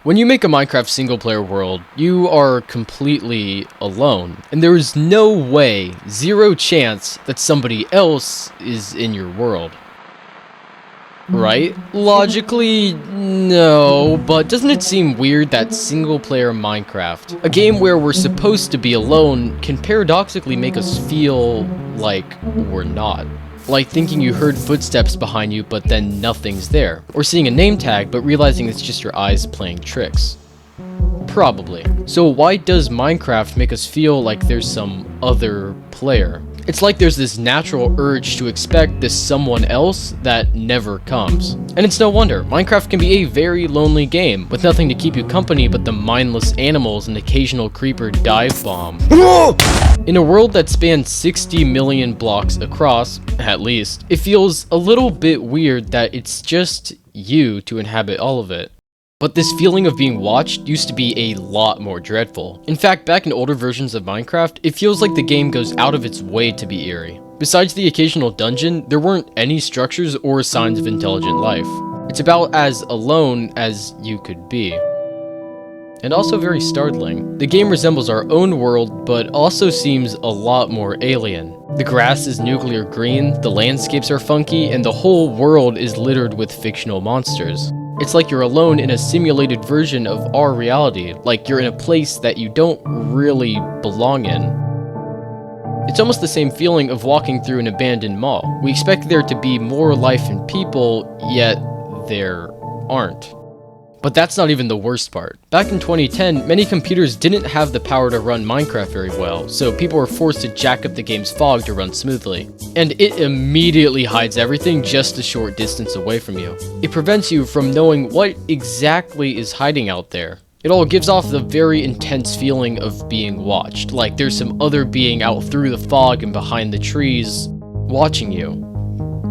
When you make a Minecraft single-player world, you are completely alone, and there is no way, zero chance, that somebody else is in your world. Right? Logically, no, but doesn't it seem weird that single-player Minecraft, a game where we're supposed to be alone, can paradoxically make us feel like we're not? Like thinking you heard footsteps behind you, but then nothing's there. Or seeing a name tag, but realizing it's just your eyes playing tricks. Probably. So why does Minecraft make us feel like there's some other player? It's like there's this natural urge to expect this someone else that never comes. And it's no wonder, Minecraft can be a very lonely game, with nothing to keep you company but the mindless animals and occasional creeper dive bomb. In a world that spans 60 million blocks across, at least, it feels a little bit weird that it's just you to inhabit all of it. But this feeling of being watched used to be a lot more dreadful. In fact, back in older versions of Minecraft, it feels like the game goes out of its way to be eerie. Besides the occasional dungeon, there weren't any structures or signs of intelligent life. It's about as alone as you could be. And also very startling. The game resembles our own world, but also seems a lot more alien. The grass is nuclear green, the landscapes are funky, and the whole world is littered with fictional monsters. It's like you're alone in a simulated version of our reality, like you're in a place that you don't really belong in. It's almost the same feeling of walking through an abandoned mall. We expect there to be more life and people, yet there aren't. But that's not even the worst part. Back in 2010, many computers didn't have the power to run Minecraft very well, so people were forced to jack up the game's fog to run smoothly. And it immediately hides everything just a short distance away from you. It prevents you from knowing what exactly is hiding out there. It all gives off the very intense feeling of being watched, like there's some other being out through the fog and behind the trees, watching you,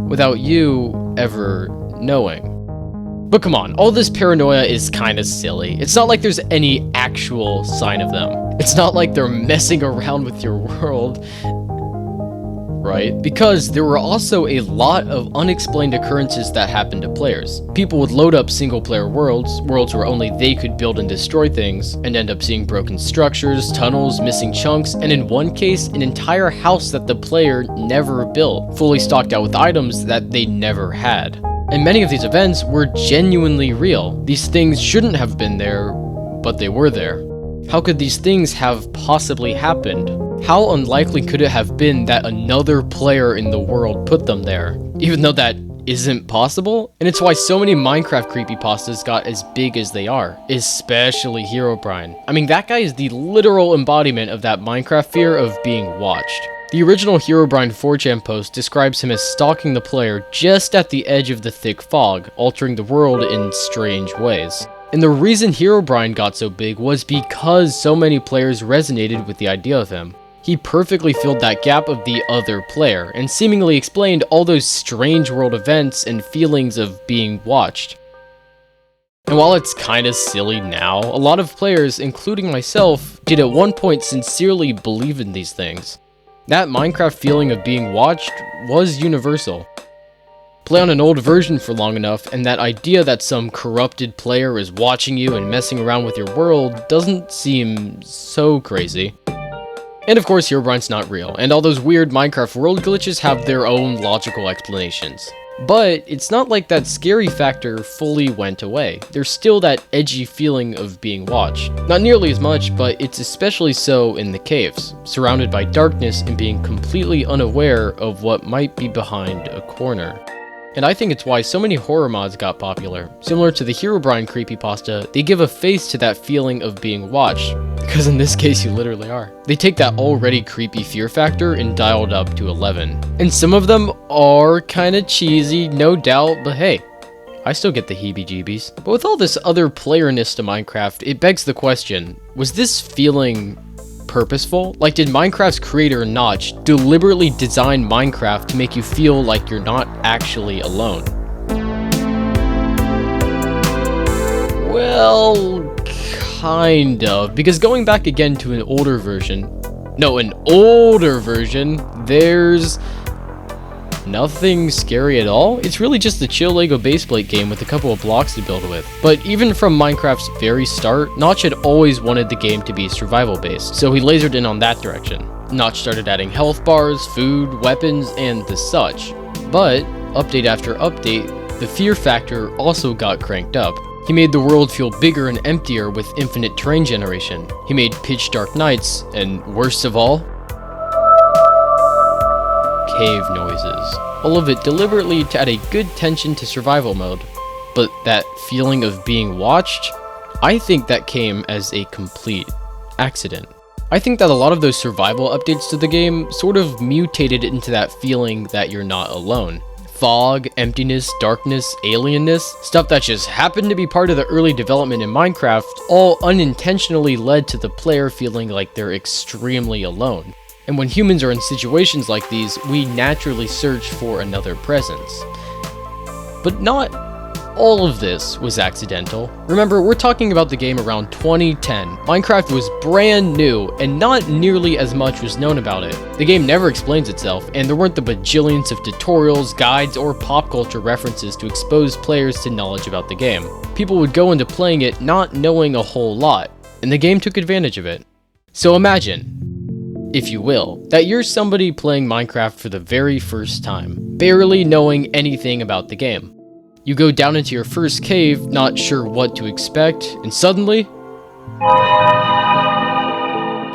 without you ever knowing. But come on, all this paranoia is kinda silly. It's not like there's any actual sign of them. It's not like they're messing around with your world, right? Because there were also a lot of unexplained occurrences that happened to players. People would load up single-player worlds where only they could build and destroy things, and end up seeing broken structures, tunnels, missing chunks, and in one case, an entire house that the player never built, fully stocked out with items that they never had. And many of these events were genuinely real. These things shouldn't have been there, but they were there. How could these things have possibly happened? How unlikely could it have been that another player in the world put them there? Even though that isn't possible? And it's why so many Minecraft creepypastas got as big as they are, especially Herobrine. I mean, that guy is the literal embodiment of that Minecraft fear of being watched. The original Herobrine 4chan post describes him as stalking the player just at the edge of the thick fog, altering the world in strange ways. And the reason Herobrine got so big was because so many players resonated with the idea of him. He perfectly filled that gap of the other player, and seemingly explained all those strange world events and feelings of being watched. And while it's kinda silly now, a lot of players, including myself, did at one point sincerely believe in these things. That Minecraft feeling of being watched was universal. Play on an old version for long enough, and that idea that some corrupted player is watching you and messing around with your world doesn't seem so crazy. And of course, Herobrine's not real, and all those weird Minecraft world glitches have their own logical explanations. But it's not like that scary factor fully went away. There's still that edgy feeling of being watched. Not nearly as much, but it's especially so in the caves, surrounded by darkness and being completely unaware of what might be behind a corner. And I think it's why so many horror mods got popular. Similar to the Herobrine creepypasta, they give a face to that feeling of being watched, because in this case you literally are. They take that already creepy fear factor and dial it up to 11. And some of them are kinda cheesy, no doubt, but hey, I still get the heebie-jeebies. But with all this other playerness to Minecraft, it begs the question, was this feeling purposeful? Like, did Minecraft's creator Notch deliberately design Minecraft to make you feel like you're not actually alone? Well, kind of, because going back again to an older version, there's nothing scary at all. It's really just a chill Lego baseplate game with a couple of blocks to build with. But even from Minecraft's very start, Notch had always wanted the game to be survival based, so he lasered in on that direction. Notch started adding health bars, food, weapons, and the such. But update after update, the fear factor also got cranked up. He made the world feel bigger and emptier with infinite terrain generation. He made pitch dark nights, and worst of all, cave noises. All of it deliberately to add a good tension to survival mode. But that feeling of being watched, I think that came as a complete accident. I think that a lot of those survival updates to the game sort of mutated into that feeling that you're not alone. Fog, emptiness, darkness, alienness, stuff that just happened to be part of the early development in Minecraft, all unintentionally led to the player feeling like they're extremely alone. And when humans are in situations like these, we naturally search for another presence. But not all of this was accidental. Remember, we're talking about the game around 2010. Minecraft was brand new, and not nearly as much was known about it. The game never explains itself, and there weren't the bajillions of tutorials, guides, or pop culture references to expose players to knowledge about the game. People would go into playing it not knowing a whole lot, and the game took advantage of it. So imagine, if you will, that you're somebody playing Minecraft for the very first time, barely knowing anything about the game. You go down into your first cave, not sure what to expect, and suddenly,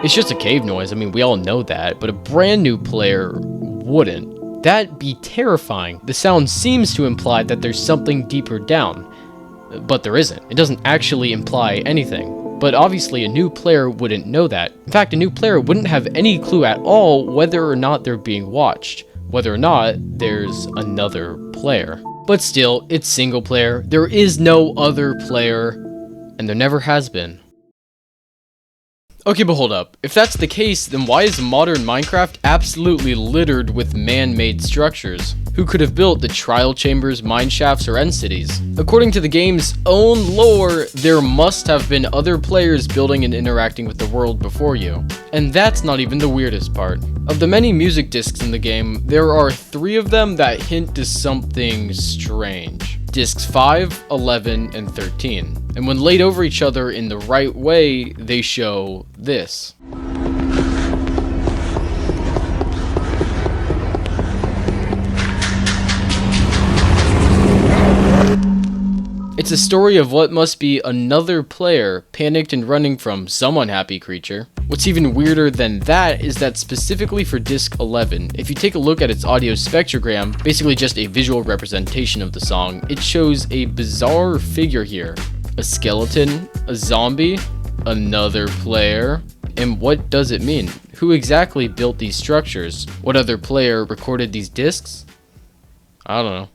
it's just a cave noise. I mean, we all know that, but a brand new player wouldn't. That'd be terrifying. The sound seems to imply that there's something deeper down, but there isn't. It doesn't actually imply anything. But obviously a new player wouldn't know that. In fact, a new player wouldn't have any clue at all whether or not they're being watched, whether or not there's another player. But still, it's single player, there is no other player, and there never has been. Okay, but hold up. If that's the case, then why is modern Minecraft absolutely littered with man-made structures? Who could have built the trial chambers, mine shafts, or end cities? According to the game's own lore, there must have been other players building and interacting with the world before you. And that's not even the weirdest part. Of the many music discs in the game, there are 3 of them that hint to something strange. Discs 5, 11, and 13. And when laid over each other in the right way, they show this. It's a story of what must be another player panicked and running from some unhappy creature. What's even weirder than that is that specifically for disc 11, if you take a look at its audio spectrogram, basically just a visual representation of the song, it shows a bizarre figure here. A skeleton, a zombie, another player. And what does it mean? Who exactly built these structures? What other player recorded these discs? I don't know.